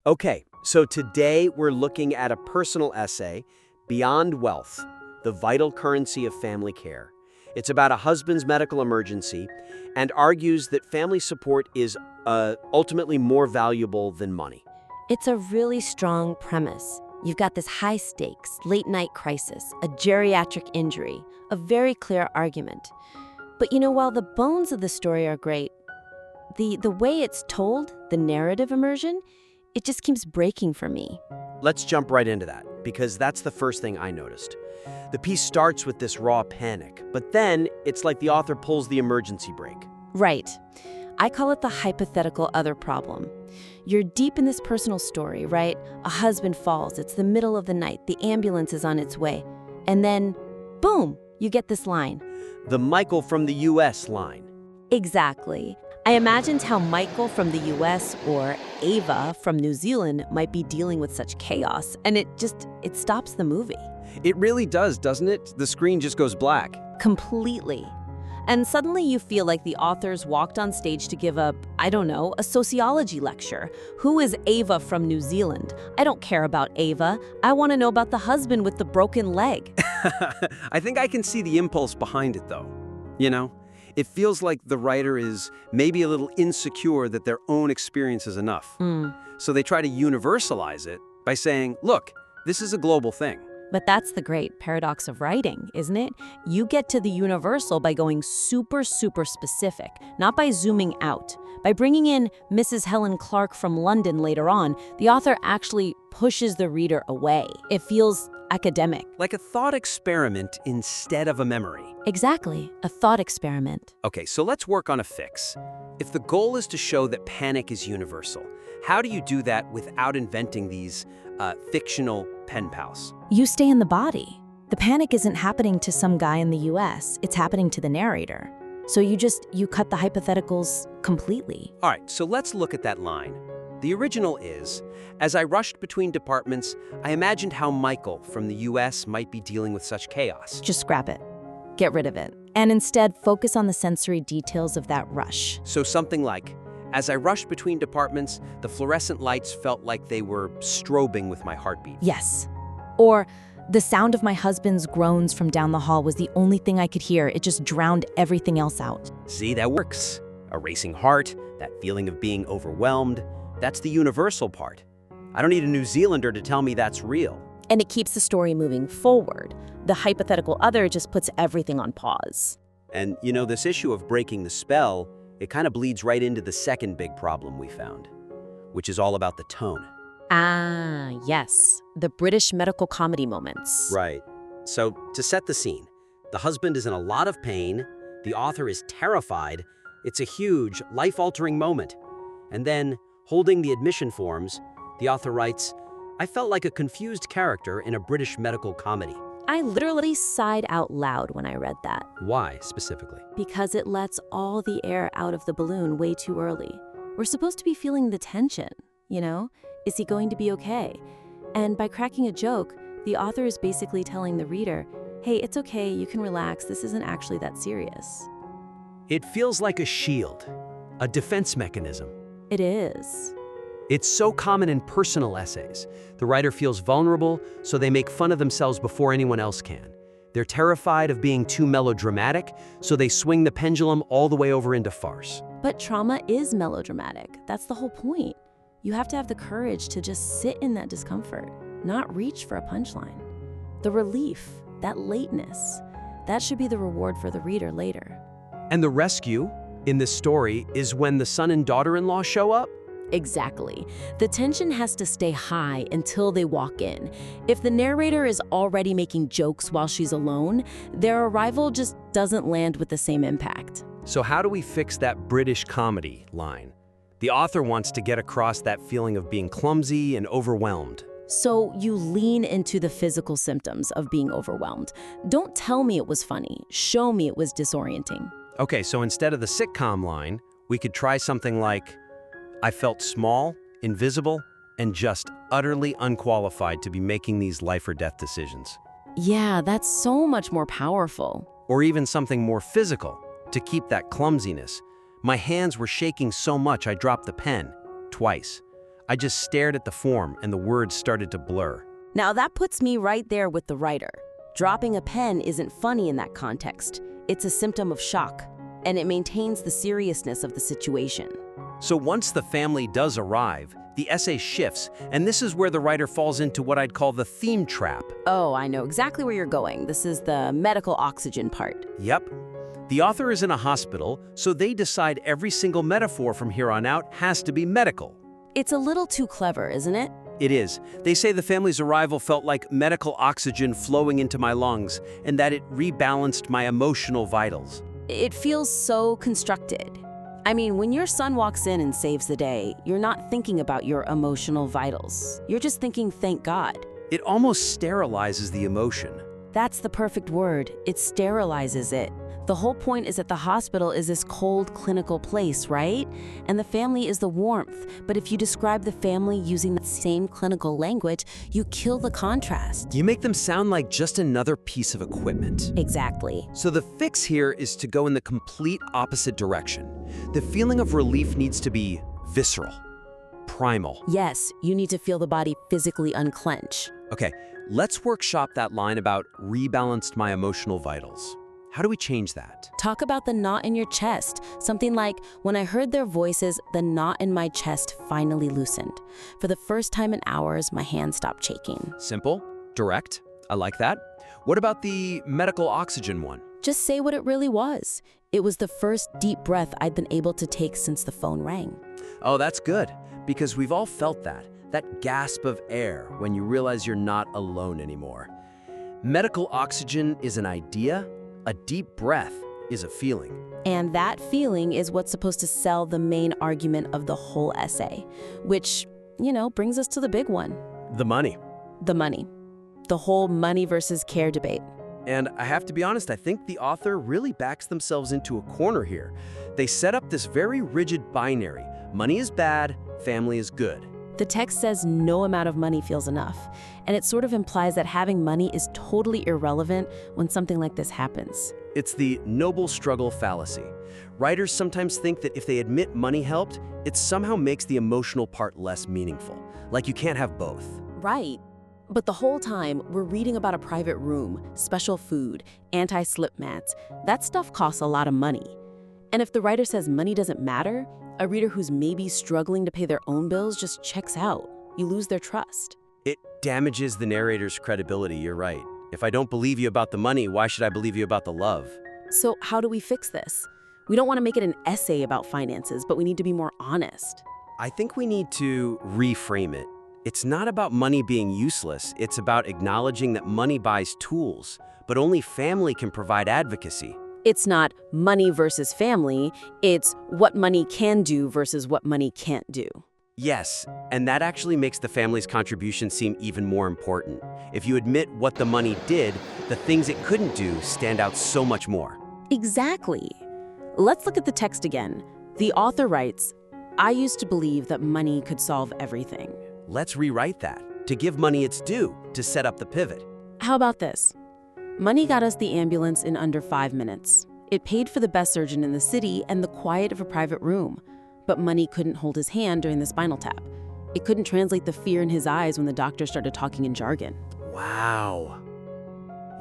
Okay, so today we're looking at a personal essay, Beyond Wealth, the Vital Currency of Family Care. It's about a husband's medical emergency and argues that family support is ultimately more valuable than money. It's a really strong premise. You've got this high stakes, late night crisis, a geriatric injury, a very clear argument. But while the bones of the story are great, the way it's told, the narrative immersion, it just keeps breaking for me. Let's jump right into that, because that's the first thing I noticed. The piece starts with this raw panic, but then it's like the author pulls the emergency brake. Right. I call it the hypothetical other problem. You're deep in this personal story, right? A husband falls, it's the middle of the night, the ambulance is on its way. And then, boom, you get this line. The Michael from the US line. Exactly. I imagined how Michael from the US or Ava from New Zealand might be dealing with such chaos, and it stops the movie. It really does, doesn't it? The screen just goes black. Completely. And suddenly you feel like the authors walked on stage to give a sociology lecture. Who is Ava from New Zealand? I don't care about Ava. I want to know about the husband with the broken leg. I think I can see the impulse behind it, though. It feels like the writer is maybe a little insecure that their own experience is enough. So they try to universalize it by saying, look, this is a global thing. But that's the great paradox of writing, isn't it? You get to the universal by going super, super specific, not by zooming out. By bringing in Mrs. Helen Clark from London later on, the author actually pushes the reader away. It feels academic. Like a thought experiment instead of a memory. Exactly, a thought experiment. Okay, so let's work on a fix. If the goal is to show that panic is universal, how do you do that without inventing these fictional pen pals? You stay in the body. The panic isn't happening to some guy in the US, it's happening to the narrator. So you cut the hypotheticals completely. All right, so let's look at that line. The original is, as I rushed between departments, I imagined how Michael from the US might be dealing with such chaos. Just scrap it. Get rid of it. And instead, focus on the sensory details of that rush. So something like, as I rushed between departments, the fluorescent lights felt like they were strobing with my heartbeat. Yes. Or, the sound of my husband's groans from down the hall was the only thing I could hear. It just drowned everything else out. See, that works. A racing heart, that feeling of being overwhelmed, that's the universal part. I don't need a New Zealander to tell me that's real. And it keeps the story moving forward. The hypothetical other just puts everything on pause. And this issue of breaking the spell, it kind of bleeds right into the second big problem we found, which is all about the tone. Ah, yes. The British medical comedy moments. Right. So, to set the scene, the husband is in a lot of pain, the author is terrified, it's a huge, life-altering moment. And then, holding the admission forms, the author writes, I felt like a confused character in a British medical comedy. I literally sighed out loud when I read that. Why, specifically? Because it lets all the air out of the balloon way too early. We're supposed to be feeling the tension, Is he going to be okay? And by cracking a joke, the author is basically telling the reader, hey, it's okay, you can relax, this isn't actually that serious. It feels like a shield, a defense mechanism. It is. It's so common in personal essays. The writer feels vulnerable, so they make fun of themselves before anyone else can. They're terrified of being too melodramatic, so they swing the pendulum all the way over into farce. But trauma is melodramatic. That's the whole point. You have to have the courage to just sit in that discomfort, not reach for a punchline. The relief, that lateness, that should be the reward for the reader later. And the rescue in this story is when the son and daughter-in-law show up? Exactly. The tension has to stay high until they walk in. If the narrator is already making jokes while she's alone, their arrival just doesn't land with the same impact. So how do we fix that British comedy line? The author wants to get across that feeling of being clumsy and overwhelmed. So you lean into the physical symptoms of being overwhelmed. Don't tell me it was funny. Show me it was disorienting. Okay, so instead of the sitcom line, we could try something like, I felt small, invisible, and just utterly unqualified to be making these life or death decisions. Yeah, that's so much more powerful. Or even something more physical, to keep that clumsiness. My hands were shaking so much I dropped the pen, twice. I just stared at the form and the words started to blur. Now that puts me right there with the writer. Dropping a pen isn't funny in that context. It's a symptom of shock, and it maintains the seriousness of the situation. So once the family does arrive, the essay shifts, and this is where the writer falls into what I'd call the theme trap. Oh, I know exactly where you're going. This is the medical oxygen part. Yep. The author is in a hospital, so they decide every single metaphor from here on out has to be medical. It's a little too clever, isn't it? It is. They say the family's arrival felt like medical oxygen flowing into my lungs, and that it rebalanced my emotional vitals. It feels so constructed. I mean, when your son walks in and saves the day, you're not thinking about your emotional vitals. You're just thinking, thank God. It almost sterilizes the emotion. That's the perfect word. It sterilizes it. The whole point is that the hospital is this cold clinical place, right? And the family is the warmth. But if you describe the family using that same clinical language, you kill the contrast. You make them sound like just another piece of equipment. Exactly. So the fix here is to go in the complete opposite direction. The feeling of relief needs to be visceral, primal. Yes, you need to feel the body physically unclench. Okay, let's workshop that line about rebalanced my emotional vitals. How do we change that? Talk about the knot in your chest. Something like, when I heard their voices, the knot in my chest finally loosened. For the first time in hours, my hand stopped shaking. Simple, direct. I like that. What about the medical oxygen one? Just say what it really was. It was the first deep breath I'd been able to take since the phone rang. Oh, that's good, because we've all felt that gasp of air when you realize you're not alone anymore. Medical oxygen is an idea. A deep breath is a feeling. And that feeling is what's supposed to sell the main argument of the whole essay, which, brings us to the big one. The money. The money. The whole money versus care debate. And I have to be honest, I think the author really backs themselves into a corner here. They set up this very rigid binary. Money is bad, family is good. The text says no amount of money feels enough, and it sort of implies that having money is totally irrelevant when something like this happens. It's the noble struggle fallacy. Writers sometimes think that if they admit money helped, it somehow makes the emotional part less meaningful. Like you can't have both. Right. But the whole time, we're reading about a private room, special food, anti-slip mats. That stuff costs a lot of money. And if the writer says money doesn't matter, a reader who's maybe struggling to pay their own bills just checks out. You lose their trust. It damages the narrator's credibility, you're right. If I don't believe you about the money, why should I believe you about the love? So how do we fix this? We don't want to make it an essay about finances, but we need to be more honest. I think we need to reframe it. It's not about money being useless, it's about acknowledging that money buys tools, but only family can provide advocacy. It's not money versus family, it's what money can do versus what money can't do. Yes, and that actually makes the family's contribution seem even more important. If you admit what the money did, the things it couldn't do stand out so much more. Exactly. Let's look at the text again. The author writes, I used to believe that money could solve everything. Let's rewrite that, to give money its due, to set up the pivot. How about this? Money got us the ambulance in under 5 minutes. It paid for the best surgeon in the city and the quiet of a private room. But money couldn't hold his hand during the spinal tap. It couldn't translate the fear in his eyes when the doctor started talking in jargon. Wow.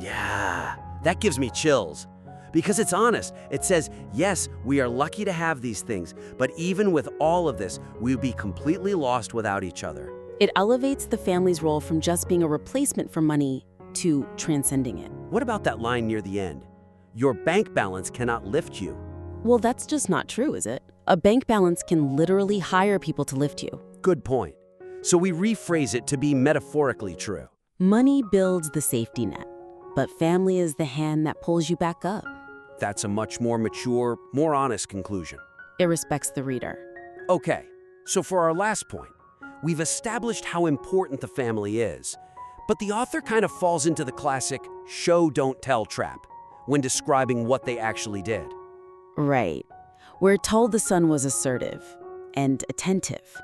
Yeah, that gives me chills. Because it's honest. It says, yes, we are lucky to have these things, but even with all of this, we'd be completely lost without each other. It elevates the family's role from just being a replacement for money to transcending it. What about that line near the end? Your bank balance cannot lift you. Well, that's just not true, is it? A bank balance can literally hire people to lift you. Good point. So we rephrase it to be metaphorically true. Money builds the safety net, but family is the hand that pulls you back up. That's a much more mature, more honest conclusion. It respects the reader. Okay, so for our last point, we've established how important the family is, but the author kind of falls into the classic show don't tell trap when describing what they actually did. Right. We're told the son was assertive and attentive.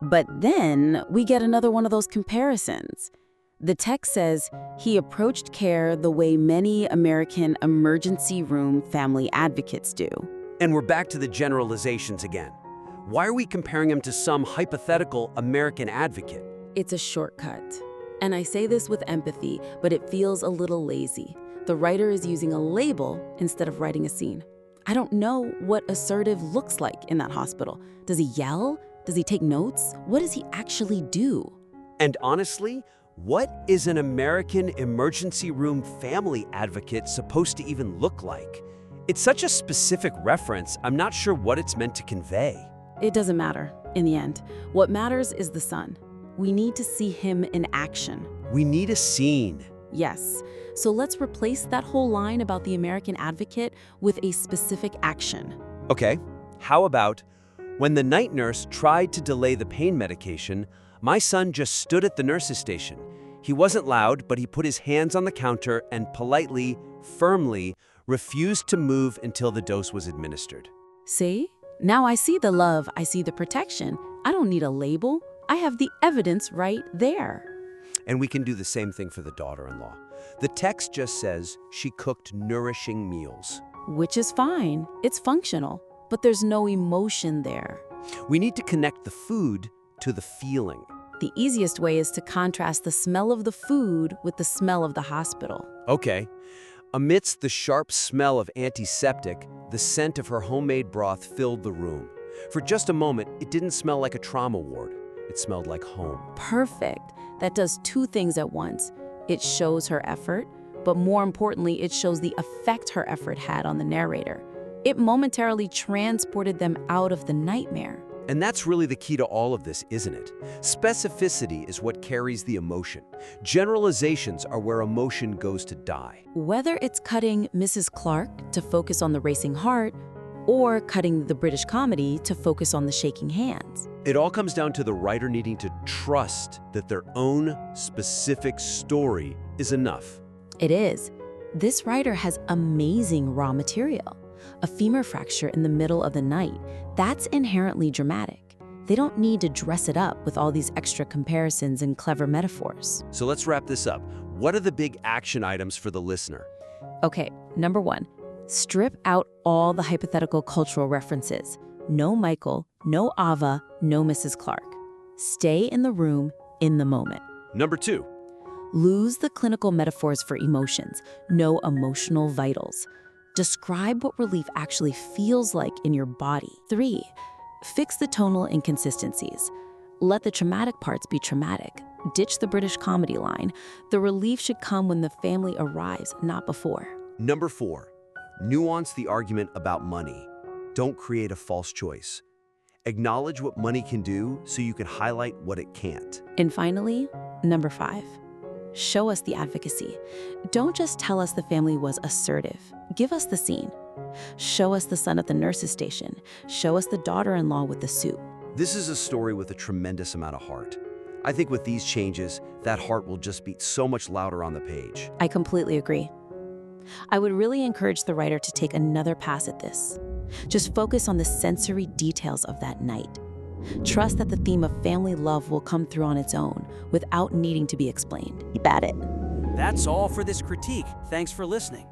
But then we get another one of those comparisons. The text says he approached care the way many American emergency room family advocates do. And we're back to the generalizations again. Why are we comparing him to some hypothetical American advocate? It's a shortcut. And I say this with empathy, but it feels a little lazy. The writer is using a label instead of writing a scene. I don't know what assertive looks like in that hospital. Does he yell? Does he take notes? What does he actually do? And honestly, what is an American emergency room family advocate supposed to even look like? It's such a specific reference, I'm not sure what it's meant to convey. It doesn't matter in the end. What matters is the son. We need to see him in action. We need a scene. Yes. So let's replace that whole line about the American advocate with a specific action. Okay, how about, when the night nurse tried to delay the pain medication, my son just stood at the nurse's station. He wasn't loud, but he put his hands on the counter and politely, firmly, refused to move until the dose was administered. See? Now I see the love, I see the protection. I don't need a label. I have the evidence right there. And we can do the same thing for the daughter-in-law. The text just says she cooked nourishing meals. Which is fine. It's functional. But there's no emotion there. We need to connect the food to the feeling. The easiest way is to contrast the smell of the food with the smell of the hospital. Okay. Amidst the sharp smell of antiseptic, the scent of her homemade broth filled the room. For just a moment, it didn't smell like a trauma ward. It smelled like home. Perfect. That does two things at once. It shows her effort, but more importantly, it shows the effect her effort had on the narrator. It momentarily transported them out of the nightmare. And that's really the key to all of this, isn't it? Specificity is what carries the emotion. Generalizations are where emotion goes to die. Whether it's cutting Mrs. Clark to focus on the racing heart, or cutting the British comedy to focus on the shaking hands. It all comes down to the writer needing to trust that their own specific story is enough. It is. This writer has amazing raw material. A femur fracture in the middle of the night, that's inherently dramatic. They don't need to dress it up with all these extra comparisons and clever metaphors. So let's wrap this up. What are the big action items for the listener? Okay, number one, strip out all the hypothetical cultural references. No Michael, no Ava, no Mrs. Clark. Stay in the room, in the moment. Number two, lose the clinical metaphors for emotions. No emotional vitals. Describe what relief actually feels like in your body. 3, fix the tonal inconsistencies. Let the traumatic parts be traumatic. Ditch the British comedy line. The relief should come when the family arrives, not before. Number 4, nuance the argument about money. Don't create a false choice. Acknowledge what money can do so you can highlight what it can't. And finally, number 5, show us the advocacy. Don't just tell us the family was assertive. Give us the scene. Show us the son at the nurse's station. Show us the daughter-in-law with the soup. This is a story with a tremendous amount of heart. I think with these changes, that heart will just beat so much louder on the page. I completely agree. I would really encourage the writer to take another pass at this. Just focus on the sensory details of that night. Trust that the theme of family love will come through on its own without needing to be explained. You bet it. That's all for this critique. Thanks for listening.